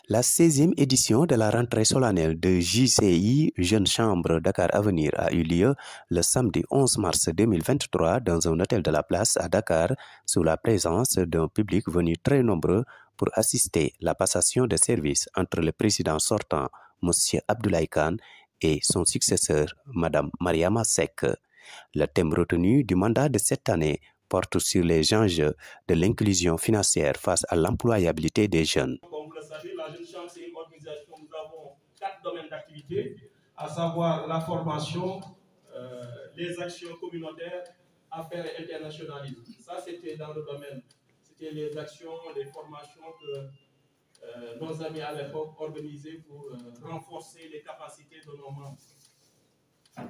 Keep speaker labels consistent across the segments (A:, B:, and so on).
A: La 16e édition de la rentrée solennelle de JCI, Jeune Chambre Dakar Avenir, a eu lieu le samedi 11 mars 2023 dans un hôtel de la place à Dakar, sous la présence d'un public venu très nombreux pour assister à la passation de services entre le président sortant, M. Abdoulaye Kane, et son successeur, Mme Mariama Seck. Le thème retenu du mandat de cette année porte sur les enjeux de l'inclusion financière face à l'employabilité des jeunes.
B: Comme vous le savez, la Jeune Chambre, c'est une organisation, nous avons 4 domaines d'activité, à savoir la formation, les actions communautaires, affaires et internationalisme. Ça, c'était dans le domaine, c'était les actions, les formations que nos amis à l'époque organisaient pour renforcer les capacités de nos membres. Vous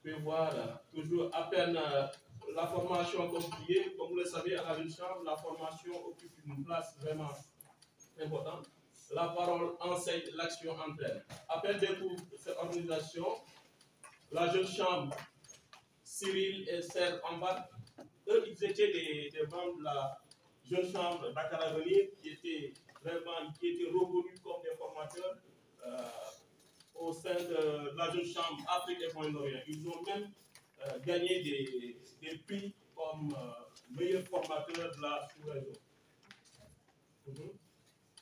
B: pouvez voir toujours à peine la formation comme vous le savez, à la Jeune Chambre, la formation occupe une place vraiment importante. La parole enseigne, l'action entraîne. À peine découvre cette organisation, la Jeune Chambre, Cyril et Serge Ambat, eux, ils étaient des membres de la Jeune Chambre Dakar Avenir qui étaient reconnus comme des formateurs au sein de la Jeune Chambre Afrique et Moyen-Orient. Ils ont même gagné des prix comme meilleur formateur de la sous-région.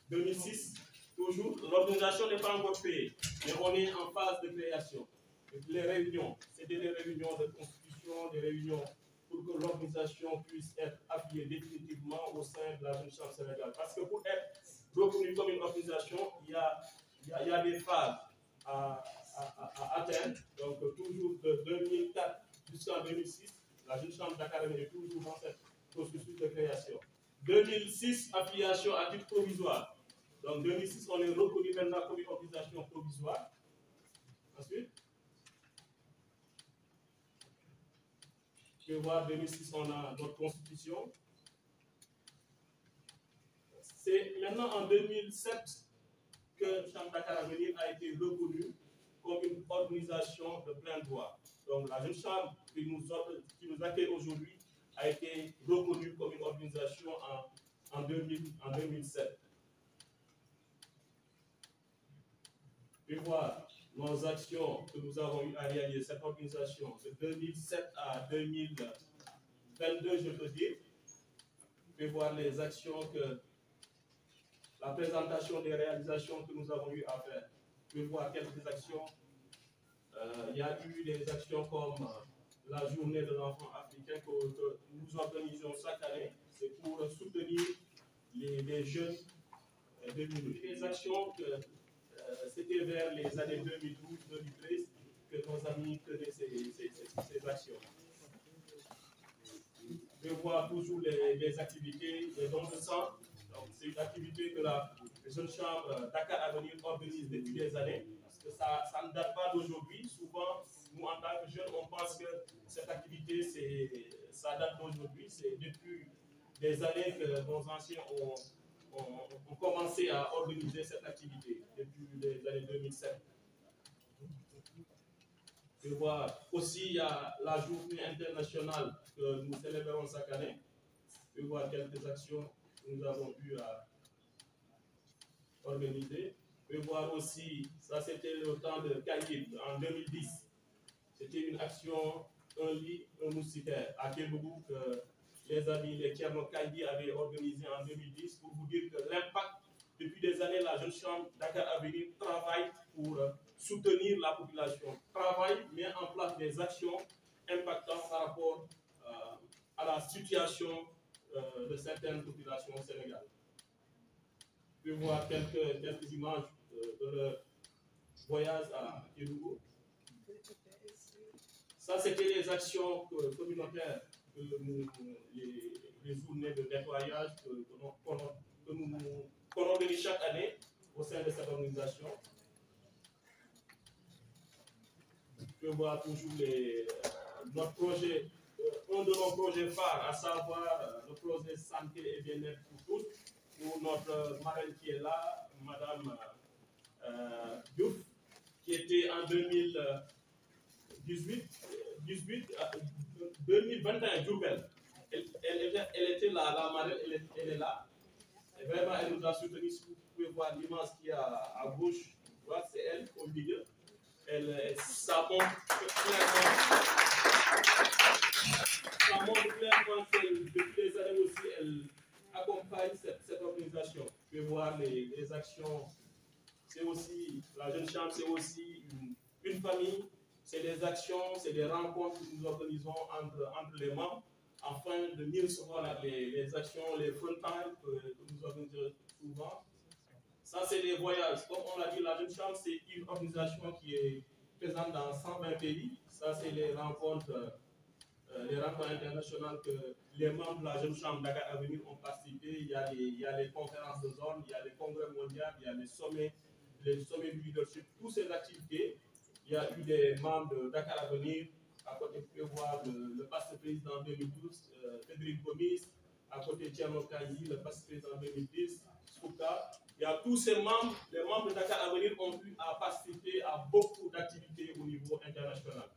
B: 2006, toujours, l'organisation n'est pas encore créée, mais on est en phase de création. Les réunions, c'était des réunions de constitution, des réunions pour que l'organisation puisse être appuyée définitivement au sein de la Jeune Chambre sénégalaise. Parce que pour être reconnue comme une organisation, il y a des phases à atteindre. Donc, toujours de 2004 jusqu'en 2006, la Jeune Chambre Dakar est toujours dans cette processus de création. 2006, affiliation à titre provisoire. Donc, 2006, on est reconnu maintenant comme une organisation provisoire. Ensuite, je vais voir 2006, on a notre constitution. C'est maintenant en 2007 que Chambre Dakar Avenir a été reconnue comme une organisation de plein droit. Donc, la Jeune Chambre qui nous accueille aujourd'hui a été reconnue comme une organisation en 2007. Je vais voir nos actions que nous avons eu à réaliser, cette organisation de 2007 à 2022, je peux dire. Je vais voir les actions la présentation des réalisations que nous avons eu à faire. Je vais voir quelques actions. Il y a eu des actions comme la journée de l'enfant africain que nous organisons chaque année. C'est pour soutenir les jeunes démunis. Les actions que c'était vers les années 2012-2013 que nos amis tenaient ces actions. Je vois toujours les activités, les dons de sang. C'est une activité que la Jeune Chambre Dakar Avenir organise depuis des années. Parce que ça ne date pas d'aujourd'hui. Souvent, nous, en tant que jeunes, on pense que cette activité, ça date d'aujourd'hui. C'est depuis des années que nos anciens ont commencé à organiser cette activité, depuis les années 2007. Je vois aussi, il y a la journée internationale que nous célébrons chaque année. Je vois quelques actions que nous avons eu à organiser. Je vois aussi, ça c'était le temps de Kayib en 2010. C'était une action, un lit, un moustiquaire à Kébougou que les amis, les Tcherno Kayib avaient organisé en 2010 pour vous dire que l'impact, depuis des années, la Jeune Chambre Dakar Avenir travaille pour soutenir la population, travaille, met en place des actions impactantes par rapport à la situation de certaines populations au Sénégal. Je vais voir quelques images de leur voyage à Kédougou. Ça, c'était les actions communautaires, les journées de nettoyage que nous organisons chaque année au sein de cette organisation. Je vois toujours notre projet, un de nos projets phares, à savoir le projet santé et bien-être pour tous, pour notre marraine qui est là, Madame Diouf, qui était en 2021, Dioufel. Elle était là, la marraine, elle est là. Et vraiment, elle nous a soutenus. Si vous pouvez voir l'image qui est à gauche, c'est elle au milieu. Ça montre clairement que depuis des années aussi, elle accompagne cette organisation. Vous pouvez voir les actions. C'est aussi, la Jeune Chambre, c'est aussi une famille. C'est des actions, c'est des rencontres que nous organisons entre les membres afin de mieux savoir les actions, les frontales que nous organisons souvent. Ça, c'est des voyages. Comme on l'a dit, la Jeune Chambre, c'est une organisation qui est présente dans 120 pays. Ça, c'est les rencontres internationales que les membres de la Jeune Chambre Dakar Avenir ont participé. Il y a les conférences de zone, il y a les congrès mondiaux, il y a les sommets du leadership, toutes ces activités. Il y a eu des membres de Dakar Avenir. À côté, vous pouvez voir le passé-président 2012, Frédéric Gomis. À côté, Tierno Kayi, le passé-président 2010, Souka. Il y a tous ces membres, les membres de Dakar Avenir ont pu participer à beaucoup d'activités au niveau international.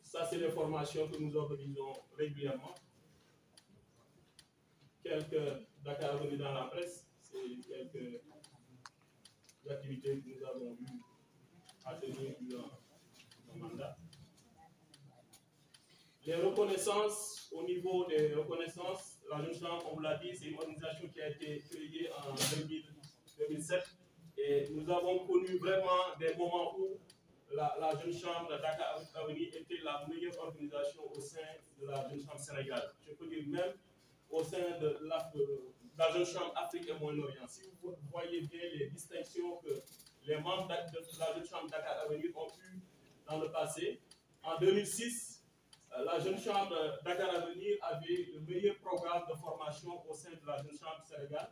B: Ça, c'est les formations que nous organisons régulièrement. Quelques Dakar Avenir dans la presse, c'est quelques activités que nous avons eues à tenir durant le mandat. Les reconnaissances, au niveau des reconnaissances, la Jeune Chambre, on vous l'a dit, c'est une organisation qui a été créée en 2007 et nous avons connu vraiment des moments où la Jeune Chambre de Dakar Avenir était la meilleure organisation au sein de la Jeune Chambre Sénégal. Je peux dire même au sein de la Jeune Chambre Afrique et Moyen-Orient. Si vous voyez bien les distinctions que les membres de la Jeune Chambre Dakar Avenir ont eues dans le passé, en 2006, la Jeune Chambre Dakar Avenir avait le meilleur programme de formation au sein de la Jeune Chambre Sénégal.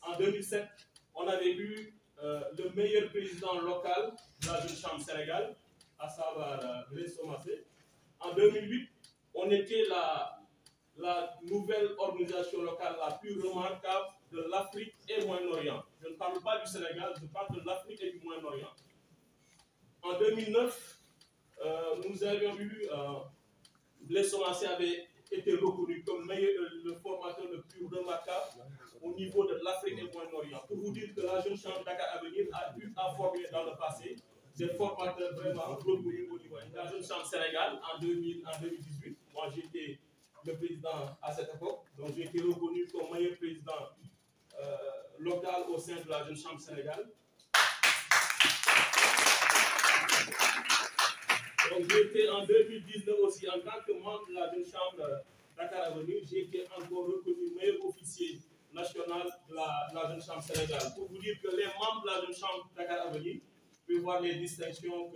B: En 2007, on avait eu le meilleur président local de la Jeune Chambre Sénégal, à savoir Blaise Somassé. En 2008, on était la nouvelle organisation locale la plus remarquable de l'Afrique et Moyen-Orient. Je ne parle pas du Sénégal, je parle de l'Afrique et du Moyen-Orient. En 2009, nous avions eu, Blaise Somassé avait été reconnu comme le formateur le plus remarquable au niveau de l'Afrique et du Moyen-Orient. Pour vous dire que la Jeune Chambre Dakar Avenir a eu à former dans le passé des formateurs vraiment reconnus au niveau de la Jeune Chambre Sénégal en 2018. Moi, j'étais le président à cette époque, donc j'ai été reconnu comme meilleur président local au sein de la Jeune Chambre Sénégal. Donc j'ai été en 2019 aussi, en tant que membre de la Jeune Chambre Dakar Avenir, j'ai été encore reconnu meilleur officier national de la Jeune Chambre Sénégal. Pour vous dire que les membres de la Jeune Chambre Dakar Avenir, vous pouvez voir les distinctions,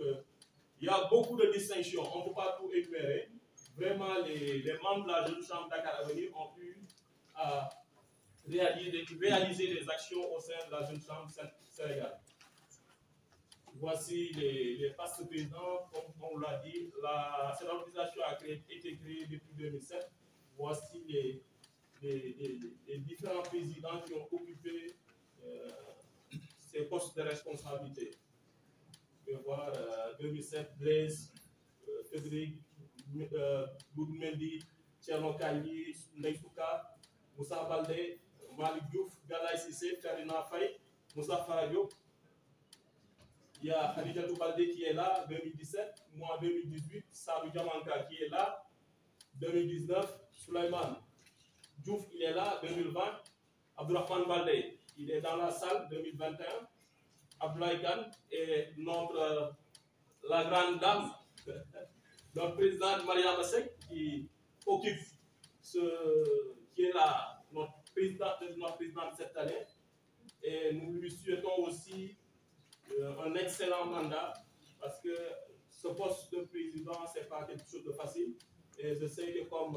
B: il y a beaucoup de distinctions, on ne peut pas tout énumérer. Vraiment, les membres de la Jeune Chambre Dakar Avenir ont pu réaliser des actions au sein de la Jeune Chambre Sénégal. Voici les passes présidents, comme on l'a dit, cette organisation a été créée depuis 2007. Voici les différents présidents qui ont occupé ces postes de responsabilité. Vous pouvez voir 2007, Blaise, Frédéric, Goudmendi, Tcherno Kayi, Neysouka, Moussa Baldé, Malik Diouf, Galaye Sissé, Ferdinand Faye, Moussa Faradiop. Il y a Khadija Toubalde qui est là, 2017. Moi, 2018. Sadou Diamanka qui est là, 2019. Souleymane Diouf, il est là, 2020. Abdourahmane Balde, il est dans la salle, 2021. Abdoulaye Kane et la grande dame, notre présidente Maria Bassek, qui occupe qui est là, notre présidente cette année. Et nous lui souhaitons aussi un excellent mandat parce que ce poste de président, ce n'est pas quelque chose de facile. Et je sais que, comme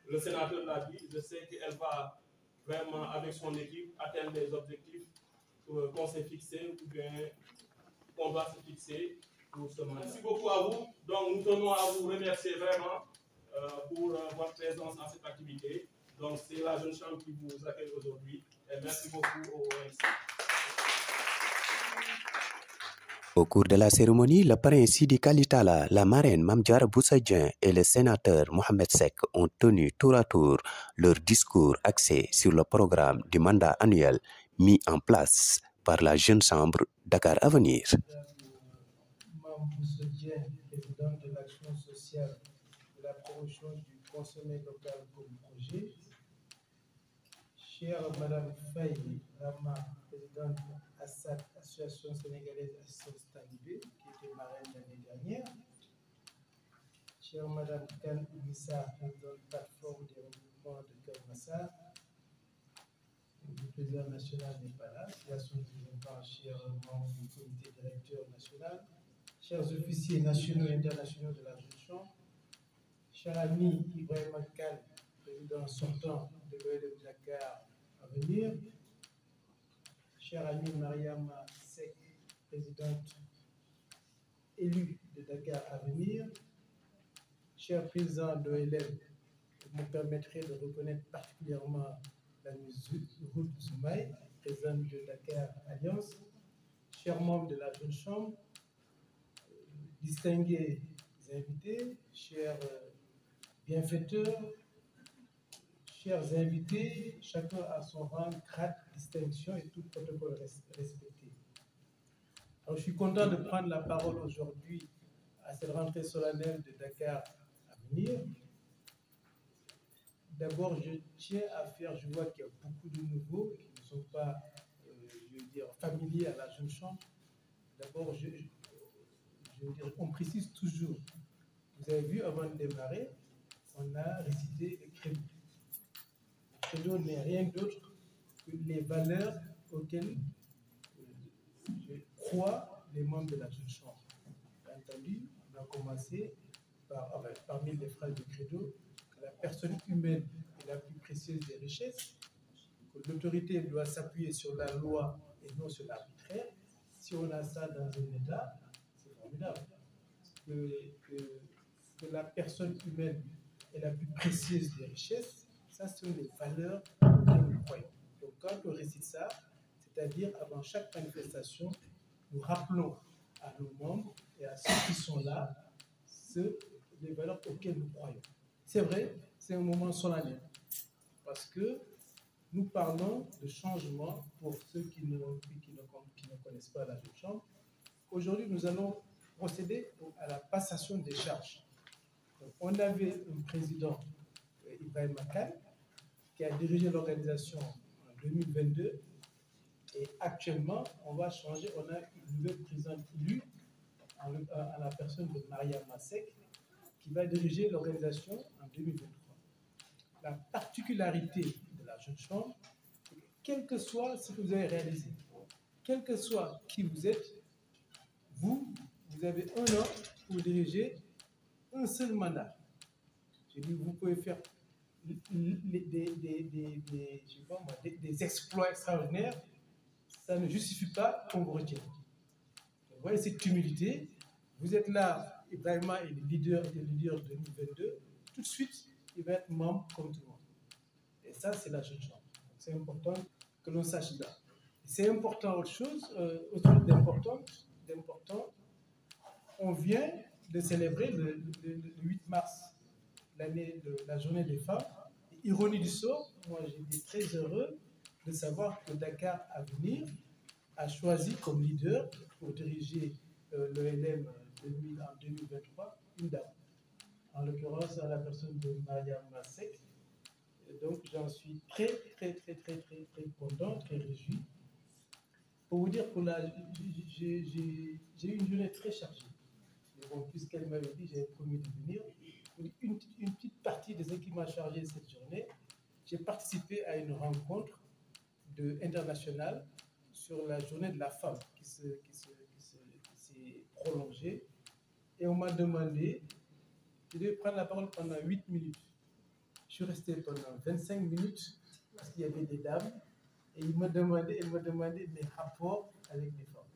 B: le sénateur l'a dit, je sais qu'elle va vraiment, avec son équipe, atteindre les objectifs qu'on s'est fixés ou bien qu'on va se fixer pour ce mandat. Merci beaucoup à vous. Donc, nous tenons à vous remercier vraiment pour votre présence dans cette activité. Donc, c'est la Jeune Chambre qui vous accueille aujourd'hui. Et merci beaucoup au OMC.
A: Au cours de la cérémonie, le parrain Sidi Kalitala, la marraine Mame Diarra Bousso Dieng et le sénateur Mohamed Seck ont tenu tour à tour leur discours axé sur le programme du mandat annuel mis en place par la Jeune Chambre Dakar Avenir.
C: Mame Bousso Dieng, présidente de l'action sociale de la promotion du consommé local comme projet. Chère Madame Faye Rama, présidente ASSAT, Association sénégalaise d'assistance talibé, qui était marraine l'année dernière. Chère Madame Kane Ouissa, présidente plateforme des regroupements de Kermassar. Le président national n'est pas là, c'est à son représentant, chers membres du comité directeur national, chers officiers nationaux et internationaux de la Jeune Chambre, cher ami Ibrahim Kane, président sortant de l'OLM Dakar Avenir, chère amie Mariam Seck, présidente élue de Dakar Avenir, cher président de l'OLM, vous me permettrez de reconnaître particulièrement la musique Ruth Zoumaï, présidente de Dakar Alliance, chers membres de la Jeune Chambre, distingués invités, chers bienfaiteurs, chers invités, chacun à son rang, grade, distinction et tout protocole respecté. Alors, je suis content de prendre la parole aujourd'hui à cette rentrée solennelle de Dakar Avenir. D'abord, je tiens à faire, je vois qu'il y a beaucoup de nouveaux qui ne sont pas, je veux dire, familiers à la Jeune Chambre. D'abord, je veux dire, on précise toujours. Vous avez vu, avant de démarrer, on a récité les credos. Le credo n'est rien d'autre que les valeurs auxquelles je crois les membres de la Jeune Chambre. Bien entendu, on a commencé par, parmi les phrases du credo, que la personne humaine est la plus précieuse des richesses, que l'autorité doit s'appuyer sur la loi et non sur l'arbitraire. Si on a ça dans un État, c'est formidable. Que la personne humaine est la plus précieuse des richesses, ça ce sont les valeurs auxquelles nous croyons. Donc quand on récite ça, c'est-à-dire avant chaque manifestation, nous rappelons à nos membres et à ceux qui sont là les valeurs auxquelles nous croyons. C'est vrai, c'est un moment solennel, parce que nous parlons de changement pour ceux qui ne connaissent pas la Jeune Chambre. Aujourd'hui, nous allons procéder à la passation des charges. Donc, on avait un président, Ibrahim Kane, qui a dirigé l'organisation en 2022, et actuellement, on va changer, on a une nouvelle présidente élue à la personne de Mariam Seck, qui va diriger l'organisation en 2023. La particularité de la Jeune Chambre, quel que soit ce que vous avez réalisé, quel que soit qui vous êtes, vous avez un an pour diriger un seul mandat. Je dis, vous pouvez faire des exploits extraordinaires, ça ne justifie pas qu'on vous retienne. Vous voyez cette humilité, vous êtes là, Ibrahima est le leader 2022, tout de suite, il va être membre comme tout le monde. Et ça, c'est la Jeune Chambre. C'est important que l'on sache là. C'est important autre chose, autre chose d'important, on vient de célébrer le 8 mars, la journée des femmes. Et, ironie du sort, moi j'étais très heureux de savoir que Dakar Avenir a choisi comme leader pour diriger l'OLM en 2023 une dame. En l'occurrence, la personne de Mariam Seck. Donc j'en suis très content, très réjoui. Pour vous dire que là, j'ai eu une journée très chargée. Mais bon, puisqu'elle m'avait dit, j'avais promis de venir. Une petite partie de ce qui m'a chargé cette journée, j'ai participé à une rencontre internationale sur la journée de la femme qui s'est prolongée. Et on m'a demandé, je devais prendre la parole pendant 8 minutes. Je suis resté pendant 25 minutes parce qu'il y avait des dames. Et elle m'a demandé mes rapports avec les femmes.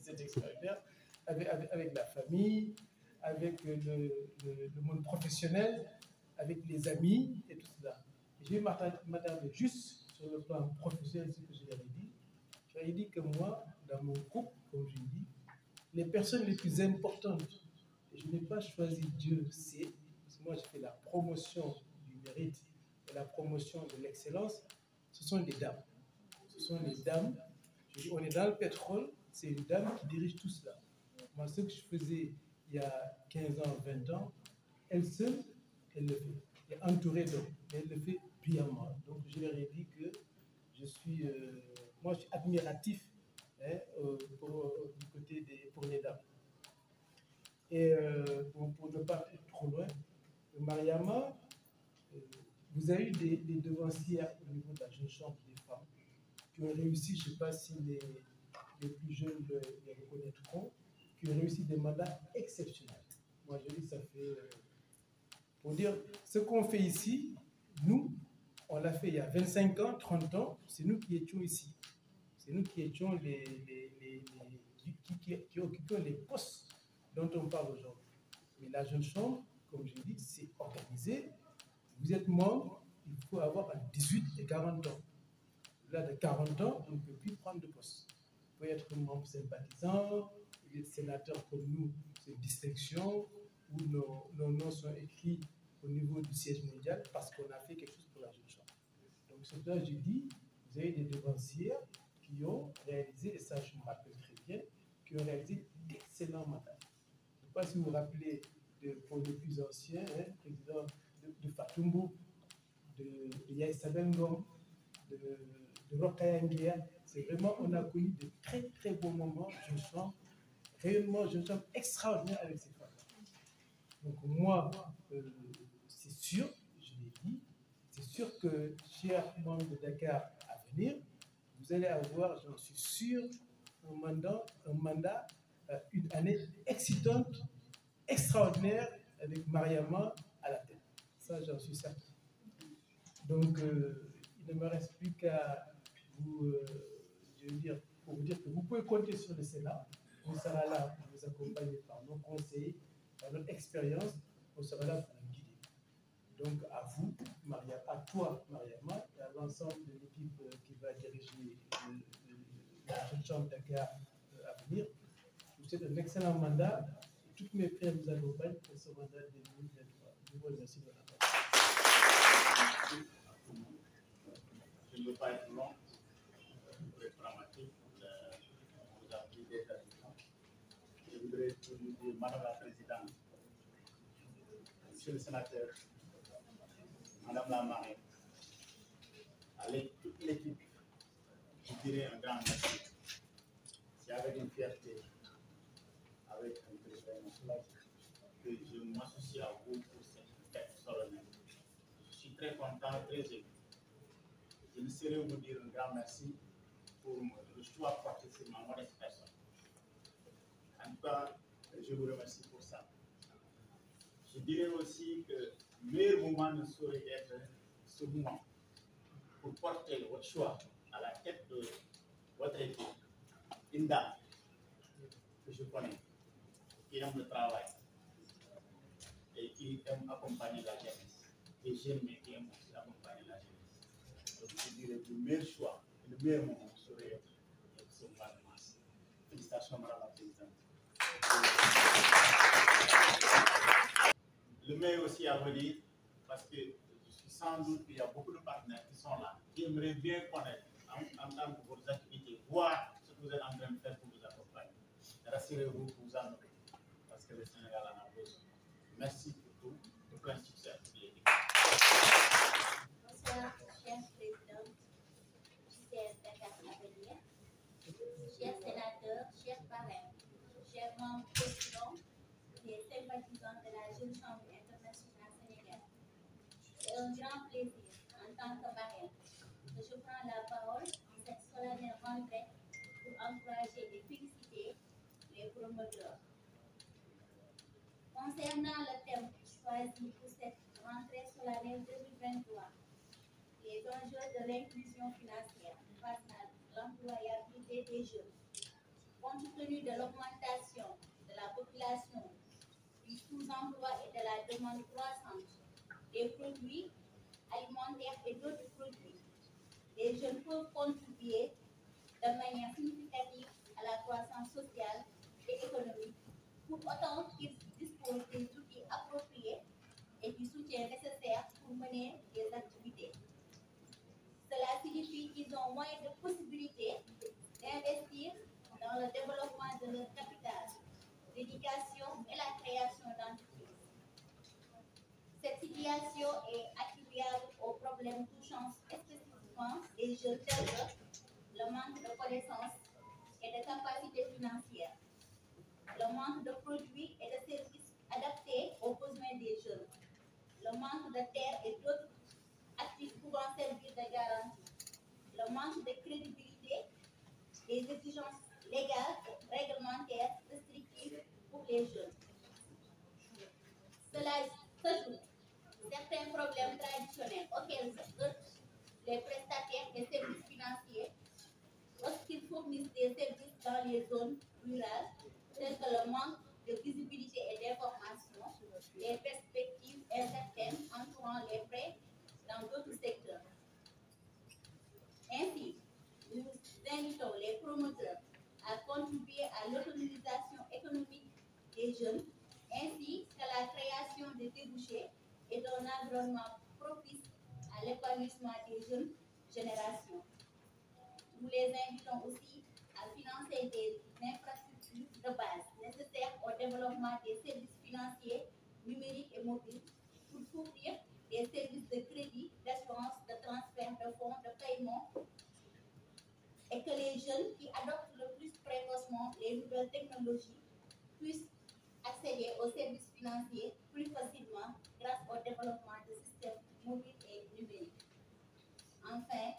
C: C'est extraordinaire. Avec la famille, avec le monde professionnel, avec les amis et tout cela. Je vais m'attarder juste sur le plan professionnel, ce que je l'avais dit. J'avais dit que moi, dans mon groupe, comme je dis, les personnes les plus importantes. Et je n'ai pas choisi Dieu sait, parce que moi je fais la promotion du mérite et la promotion de l'excellence. Ce sont des dames. Ce sont les dames. Je dis, on est dans le pétrole, c'est une dame qui dirige tout cela. Moi, ce que je faisais il y a 15 ans, 20 ans, elle seule, elle le fait. Elle est entourée d'hommes, mais elle le fait brillamment. Donc, je leur ai dit que je suis admiratif du côté pour les dames. Et pour ne pas être trop loin, Mariama, vous avez eu des devancières au niveau de la jeune chambre des femmes qui ont réussi, je ne sais pas si les plus jeunes les reconnaîtront, qui ont réussi des mandats exceptionnels. Moi, je dis, ça fait... pour dire, ce qu'on fait ici, nous, on l'a fait il y a 25 ans, 30 ans, c'est nous qui étions ici. C'est nous qui étions qui occupions les postes dont on parle aujourd'hui. Mais la jeune chambre, comme je dis, c'est organisé. Vous êtes membre, il faut avoir 18 et 40 ans. Là, de 40 ans, on ne peut plus prendre de poste. Vous pouvez être membre sympathisant, vous êtes sénateur comme nous, c'est une distinction, où nos noms sont écrits au niveau du siège mondial parce qu'on a fait quelque chose pour la jeune chambre. Donc, ce que j'ai dit, vous avez des devancières qui ont réalisé, et ça je me rappelle très bien, qui ont réalisé d'excellents mandats. Je ne sais pas si vous vous rappelez, pour les plus anciens, président de Fatumbo, de Yaïsabel Ngom, de Rokaya Nguea. C'est vraiment, on a connu de très très beaux moments, jeune chambre, réellement jeune chambre extraordinaire avec ces femmes. Donc moi, c'est sûr, je l'ai dit, c'est sûr que, chers membres de Dakar à venir, vous allez avoir, j'en suis sûr, un mandat, une année excitante, extraordinaire, avec Mariama à la tête. Ça, j'en suis certain. Donc, il ne me reste plus qu'à vous, je veux dire, pour vous dire que vous pouvez compter sur le Sénat. On sera là pour vous accompagner par nos conseils, par notre expérience. On sera là pour vous guider. Donc, à vous, à toi, Mariama, et à l'ensemble de l'équipe qui va diriger la jeune chambre Dakar à venir, je vous souhaite un excellent mandat. Toutes mes prières vous accompagnent pour ce mandat de 2023. Je vous remercie de la parole.
D: Je ne veux pas être long, pour être dramatique, on vous a pris des traditions. Je voudrais tout vous dire, Madame la Présidente, Monsieur le Sénateur, Madame la Marraine, avec toute l'équipe, je dirais un grand merci. C'est avec une fierté, avec un très grand soulagement que je m'associe à vous pour cette fête solennelle. Je suis très content, très ému. Je ne saurais vous dire un grand merci pour le choix porté sur ma modeste personne. En tout cas, je vous remercie pour ça. Je dirais aussi que le meilleur moment ne saurait être ce moment pour porter votre choix à la tête de votre équipe. Une dame que je connais, qui aime le travail et qui aime accompagner la jeunesse. Et j'aime mais qui aime aussi accompagner la jeunesse. Donc je dirais que le meilleur choix, le meilleur moment serait être ce mois de mars. Félicitations, Madame la Présidente. Le meilleur aussi à venir, parce que je suis sans doute qu'il y a beaucoup de partenaires qui sont là, qui aimeraient bien connaître en tant que vos activités, voir ce que vous êtes en train de faire pour vous accompagner. Rassurez-vous pour vous en occuper, parce que le Sénégal en a besoin. Merci pour tout, et plein succès à tous les équipes.
E: Bonsoir, chers présidents, chers Dakar à venir, chers sénateurs, chers parrains, chers membres présidents et sympathisants de la Jeune Chambre internationale sénégalaise. C'est un grand plaisir, en tant que marraine, que je prends la parole en cette solennelle rentrée pour encourager et féliciter les promoteurs. Concernant le thème choisi pour cette rentrée solennelle 2023, les enjeux de l'inclusion financière face à l'employabilité des jeunes, compte tenu de l'augmentation de la population, du sous-emploi et de la demande croissante des produits alimentaires et d'autres produits, les jeunes peuvent contribuer de manière significative à croissance sociale et économique, pour autant qu'ils disposent des outils appropriés et du soutien nécessaire pour mener des activités. Cela signifie qu'ils ont moins de possibilités d'investir dans le développement de leur capital, l'éducation et la création d'entreprises. Cette situation est attribuable aux problèmes touchant spécifiquement les jeunes tels que le manque de connaissances et de capacités financières, le manque de produits et de services adaptés aux besoins des jeunes, le manque de terres et d'autres actifs pouvant servir de garantie, le manque de crédibilité, les exigences légales et réglementaires restrictives pour les jeunes. Cela s'ajoute certains problèmes traditionnels auxquels heurtent les prestataires des services financiers lorsqu'ils fournissent des services dans les zones rurales, tels que le manque de visibilité et d'information, les perspectives incertaines entourant les prêts dans d'autres secteurs. Ainsi, nous invitons les promoteurs à contribuer à l'autonomisation économique des jeunes, ainsi qu'à la création de débouchés et d'un environnement propice à l'épanouissement des jeunes générations. Nous les invitons aussi à financer des infrastructures de base nécessaires au développement des services financiers, numériques et mobiles pour fournir des services de crédit, d'assurance, de transfert de fonds, de paiement, et que les jeunes qui adoptent le plus précocement les nouvelles technologies puissent accéder aux services financiers plus facilement grâce au développement de systèmes mobiles et numériques. Enfin,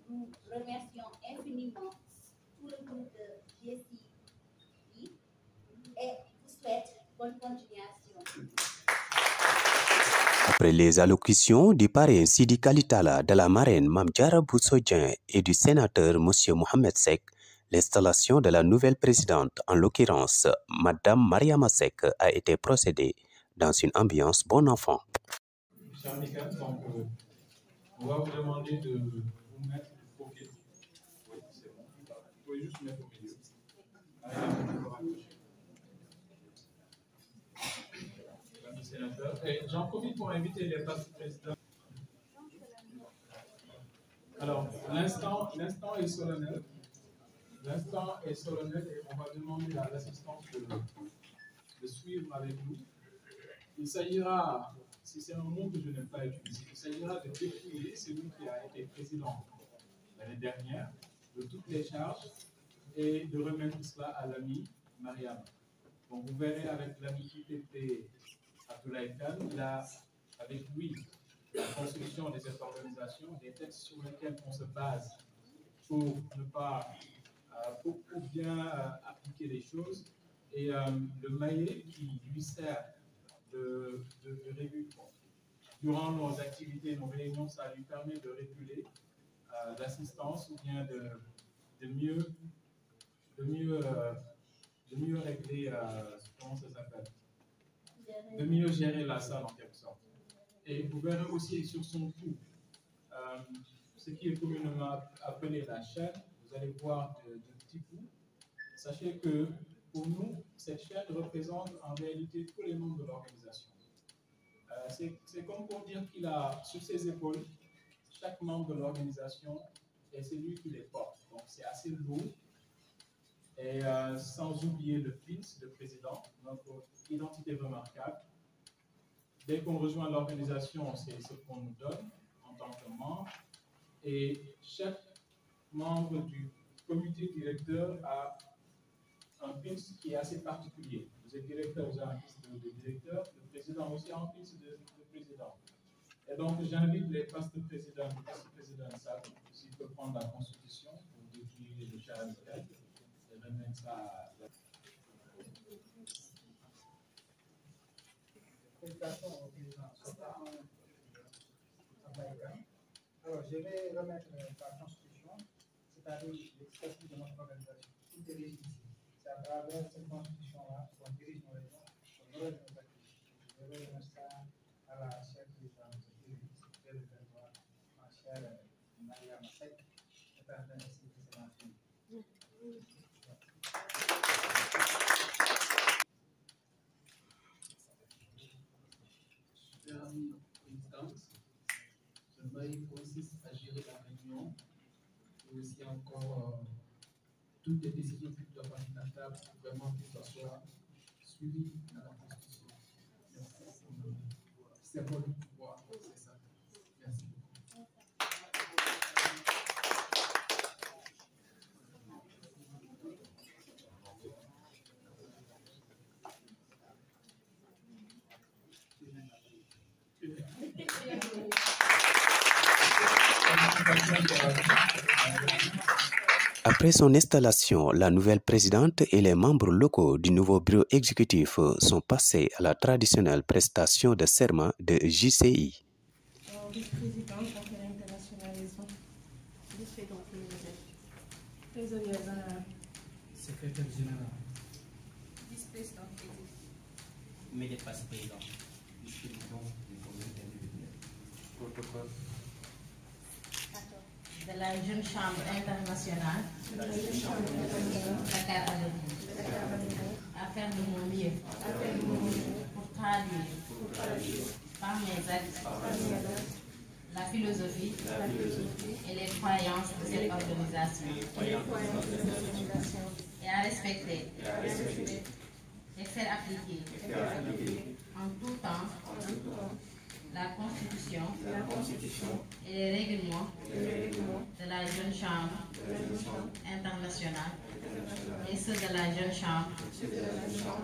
E: nous remercions infiniment tout le groupe de GCI et vous souhaite bonne continuation.
A: Après les allocutions du parrain Sidi Kalitala, de la marraine Mame Diarra Bousso Dieng et du sénateur M. Mohamed Seck, l'installation de la nouvelle présidente, en l'occurrence Madame Mariama Seck, a été procédée dans une ambiance bon enfant.
F: Cher Michael, donc, on va vous demander de vous mettre de profil. Oui, c'est bon. Vous pouvez juste mettre au milieu. J'en profite pour inviter les présidents. Alors, l'instant est solennel. L'instant est solennel et on va demander à l'assistance de suivre avec nous. Il s'agira, si c'est un mot que je n'ai pas utilisé, il s'agira de dépouiller celui qui a été président l'année dernière de toutes les charges et de remettre cela à l'ami Mariam. Donc vous verrez avec l'ami IPP Abdoulaye Kane, il a avec lui la construction de cette organisation, des textes sur lesquels on se base pour ne pas, pour bien appliquer les choses, et le maillet qui lui sert de réguler. Durant nos activités, nos réunions, ça lui permet de réguler l'assistance ou bien de mieux régler, comment ça s'appelle, de mieux gérer la salle en quelque sorte. Et vous verrez aussi sur son cou, ce qui est communément appelé la chaîne. Vous allez voir de petits coups. Sachez que pour nous, cette chaîne représente en réalité tous les membres de l'organisation. C'est comme pour dire qu'il a sur ses épaules chaque membre de l'organisation et c'est lui qui les porte. Donc c'est assez lourd. Et sans oublier le PINS, le président, notre identité remarquable. Dès qu'on rejoint l'organisation, c'est ce qu'on nous donne en tant que membre. Et chaque membre du comité directeur a un PINS qui est assez particulier. Vous êtes directeur, vous avez un PINS de directeur, le président aussi a un PINS de président. Et donc j'invite les postes présidents, le poste président s'il peut prendre la constitution pour décrire le charge et remettre ça à la...
G: Félicitations au président. Alors, je vais remettre la constitution, c'est-à-dire l'expression de notre organisation. Tout est régi ici. C'est à travers cette constitution-là qu'on dirige nos régions, qu'on relève nos activités. Je vais remettre ça à la chère présidente du territoire, ma chère Mariama Seck, qui est en train de signer ses
F: qu'il y a encore toutes les décisions qui doivent être à la table pour vraiment que ça soit suivi dans la Constitution. C'est bon le pouvoir, c'est ça. Merci beaucoup.
A: Après son installation, la nouvelle présidente et les membres locaux du nouveau bureau exécutif sont passés à la traditionnelle prestation de serment de JCI.
H: Vice-président, conseiller internationalisme, vice-président trésorier général,
G: Secrétaire général.
H: vice-président
I: Immédiat vice-président, vice-président du comité individuel. Protocole.
J: De la Jeune Chambre internationale, Dakar affaire de mon mieux, pour traduire par mes actes la philosophie et les croyances de cette organisation, et à respecter et faire appliquer en tout temps la Constitution et les règlements de la Jeune Chambre internationale et ceux de la Jeune Chambre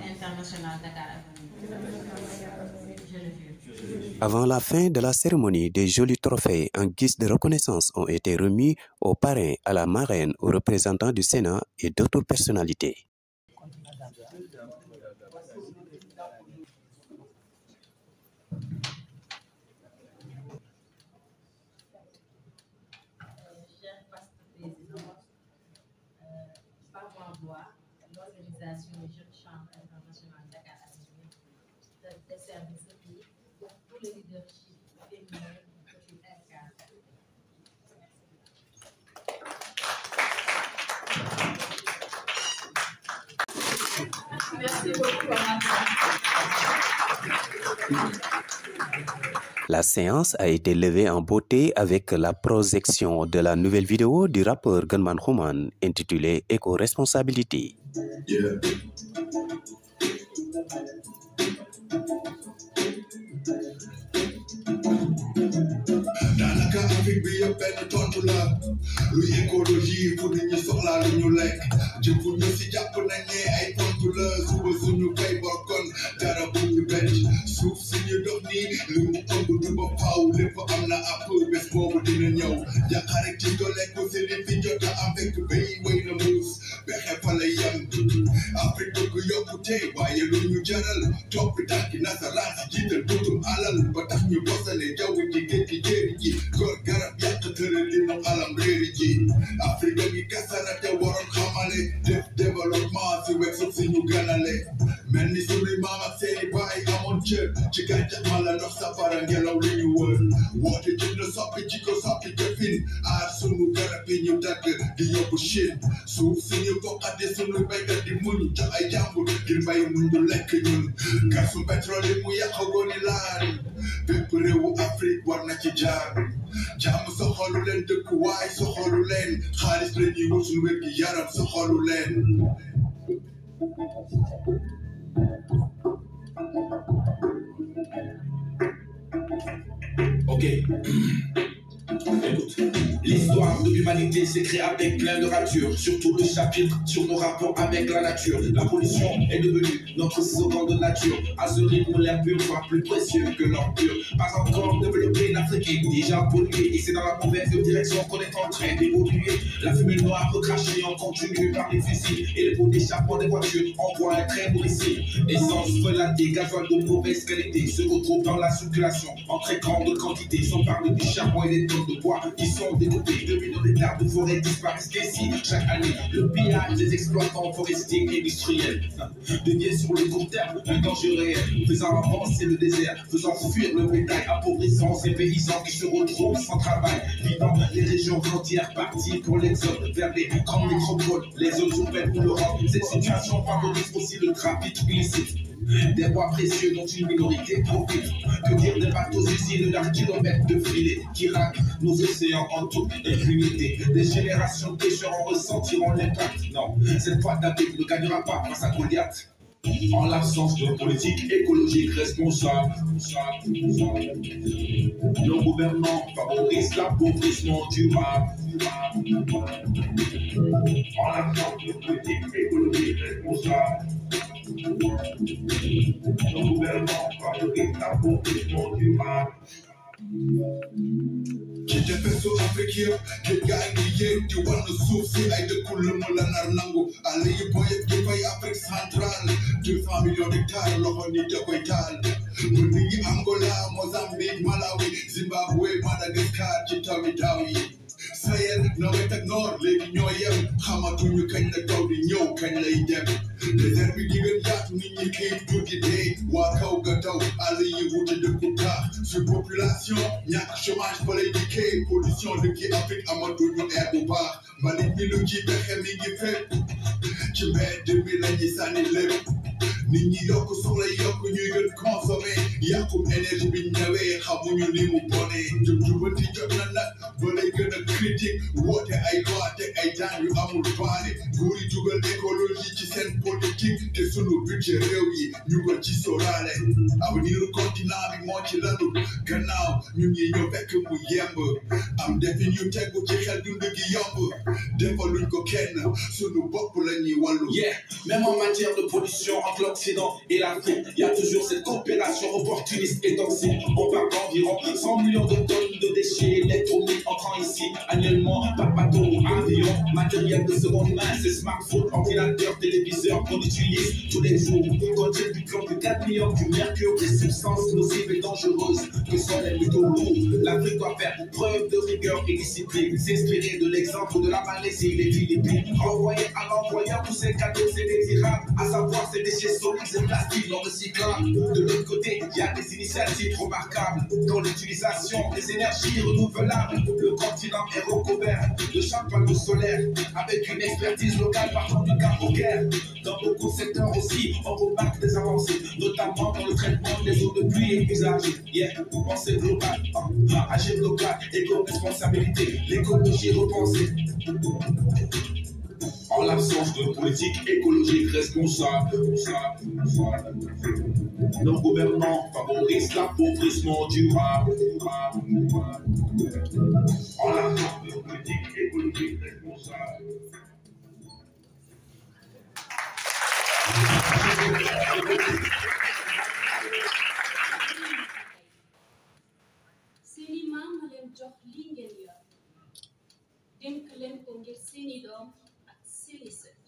J: internationale Dakar. Je le jure.
A: Avant la fin de la cérémonie, des jolis trophées en guise de reconnaissance ont été remis aux parrains, à la marraine, aux représentants du Sénat et d'autres personnalités.
J: Par ma voix, l'organisation Jeune Chambre internationale Dakar des services pour tous les leaderships féminins du RK.
H: Merci beaucoup.
A: La séance a été levée en beauté avec la projection de la nouvelle vidéo du rappeur Gunman Human intitulée Éco-responsabilité.
K: Yeah. Daanaka Afrique bi yëpp benn tontu la luy écologie pour nit ñi soxlaa lu ñu lekk jëfur ñu si jàpp nañ ne ay tontu la suba suñu kay bokkoon dara bu ñu becc suuf suñu dox nii lu mu ëmb du ba faaw lépp am na àpp bés boobu dina ñëw jàqarek ci doleku si li fi jot a am fekk bay wéy na muus bexe fa la yem Afrique bëgg yokkute waaye lu ñu jaral topp tànki nasaraan si jiital dutum alal ba tax ñu bosale jaww ji géej gi jéeri ji góor garab yàq tëral li nu alam réeri ji Afrique ngi kasara te waroon xamale def développement si wet suuf si ñu ganale mel ni sunuy maam ak seeni baay amoon cër ci gàncax ma la ndox safara ngelaw li ñu wër woote jënd soppi jikko soppi jëfin aar sunu garab yi ñu dagg di yóbbu Chine suuf si ñu foqate sunu béykat di muñ jox ay jàmbur ngir mbay mu ñu lekk ñun gasu pétrole yi mu yàqagoo ni laari bépp réewu Afrique war na ci jaar jàmm soxalu leen dëkk waay soxalu leen xaalis la ñuy wut suñu wér gi yaram soxalu leen
L: Ok. Écoute, l'histoire de l'humanité s'écrit avec plein de ratures, surtout le chapitre sur nos rapports avec la nature. La pollution est devenue notre slogan de nature. À ce rythme, l'air pur soit plus précieux que l'or pur. Pas encore développé, l'Afrique est déjà polluée. Et c'est dans la mauvaise direction qu'on est en train d'évoluer. La fumée noire recrachée en continu par les fusils et les pots d'échappement des voitures envoient un très mauvais signe. Essence relatée, gasoil de mauvaise qualité se retrouvent dans la circulation en très grande quantité. Sans parler du charbon et des tonnes de bois qui sont découpés. 2 millions d'hectares de forêt disparaissent d'ici chaque année. Le pillage des exploitants forestiers et industriels devient sur le court terme un danger réel, faisant avancer le désert, faisant fuir le bétail, appauvrissant ces paysans qui se retrouvent sans travail, vidant les régions entières parties pour l'exode vers les grandes métropoles, les zones urbaines ou l'Europe. Cette situation favorise aussi le trafic illicite. Des bois précieux dont une minorité profite. Que dire des bateaux usines de leurs kilomètres de filets qui raquent nos océans en toute impunité. Des générations de pêcheurs en ressentiront l'impact. Non, cette fois David ne gagnera pas face à Goliath. En l'absence de politique écologique responsable, nos gouvernants favorisent l'appauvrissement durable. En l'absence de politique écologique responsable, nos gouvernants favorisent l'appauvrissement durable.
K: ci tefesu Afrique yëpp géej gaa ngi yéeg di wan suuf si ay dëkku lëmm la nar nangu àll yi boyet di fay Afrique centrale 200 millions d'hectares loxo ni da koy taal mu ni ngi Angola Mozambique Malawi Zimbabwe Madagascar ci tawi daaw yi Sahel nawet ak noor léegi ñoo yem xamatuñu kañ la taw di ñëw kañ lay dem désert bi di gën yaatu nit ñi xiif jur gi dee waa kaw ga taw àll yi wuute dëkku taax surpopulation ñàkk chômage fa lay dikkee pollution dëkki Afrique amatuñu air bu baax mbalit mi lu ci pexe mi ngi fépp ci mbedd mi la ñuy sànni lépp nit ñi yokk soxla yokk ñuy gën consommer yàqum énergie bi ñëwee xamuñu ni mu bonee jubbanti jot na nag ba lay gën a critique woote ay loi teg ay daan yu amul baane nguur yi dugal écologie ci seen politique te sunu budget réew yi ñu ko ci sóoraale avenir continent bi moo ci lalu gannaaw ñu ngi ñëw fekk mu yemb am defin yu tegu ci xel dund gi yomb defaluñ ko kenn sunu bopp la ñuy wàllu.
L: Même en matière de pollution entre l'Occident et l'Afrique, il y a toujours cette coopération opportuniste et toxique. On parle d'environ 100 millions de tonnes de déchets électroniques entrant ici annuellement par bateau, avion, matériel de seconde main, ces smartphones, ordinateurs, téléviseurs qu'on utilise tous les jours. Contiennent du plomb, du cadmium, du mercure, des substances nocives et dangereuses que sont les métaux lourds. L'Afrique doit faire preuve de rigueur et discipline, s'inspirer de l'exemple de la Malaisie et des Philippines. Envoyer à l'envoyeur tous ces cadeaux indésirables, à savoir ces déchets solides et plastiques non recyclables. De l'autre côté, il y a des initiatives remarquables, dont l'utilisation des énergies renouvelables. Le continent est recouvert de chaque panneau solaire, avec une expertise locale partant du Cap au Caire. Dans beaucoup de secteurs aussi, on remarque des avancées, notamment dans le traitement des eaux de pluie et usage. Pensée globale, agir local, éco-responsabilité, l'écologie repensée.
K: En l'absence de politique écologique responsable, nos gouvernants favorisent l'appauvrissement durable. En l'absence de politique écologique responsable.
H: seeni maam ma leen jox lii ngeen yor dénk leen ko ngir seeni doom ak seeni sët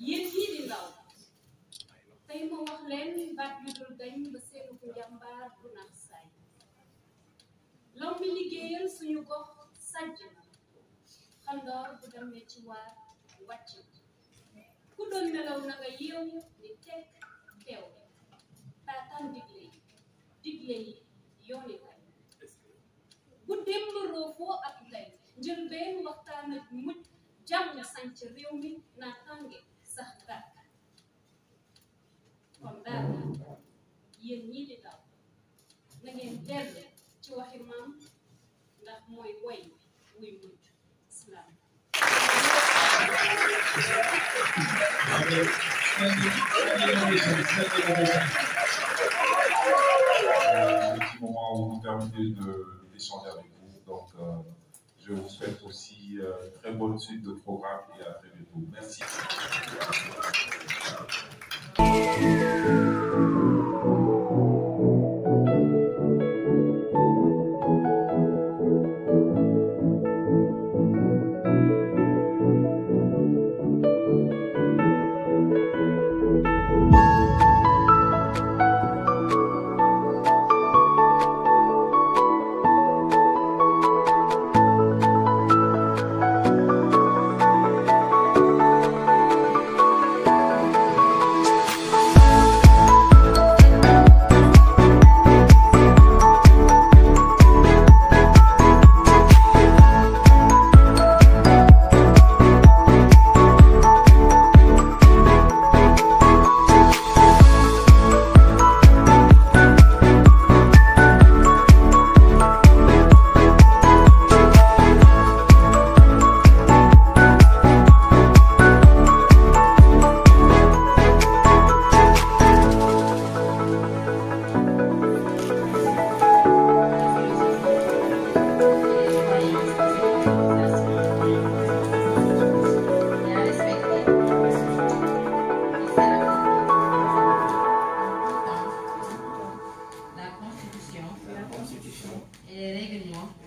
H: yéen ñii di ndaw tey ma wax leen baat yu dul dañ ba seenu ko njàmbaar bu naax saay law mi liggéeyal suñu gox sàjj na xandoor bu demee ci waar wàcc ku doon nelaw na nga yeew ni teg teew taataan digle yi yooni kay bu démb roofoo ak tey njëlbeen waxtaan ak mujj jàmm sanc réew mi naa tànge sax dàkk kon daal yéen ñii di daw na ngeen dellu ci waxi maam ndax mooy woy wuy mujj islam
M: petit moment où vous permettez d'échanger avec vous. Donc, je vous souhaite aussi une très bonne suite de programme et à très bientôt. Merci.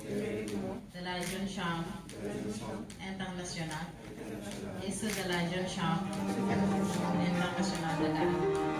J: de la Jeune Chambre internationale et ceux de la Jeune Chambre internationale de Dakar.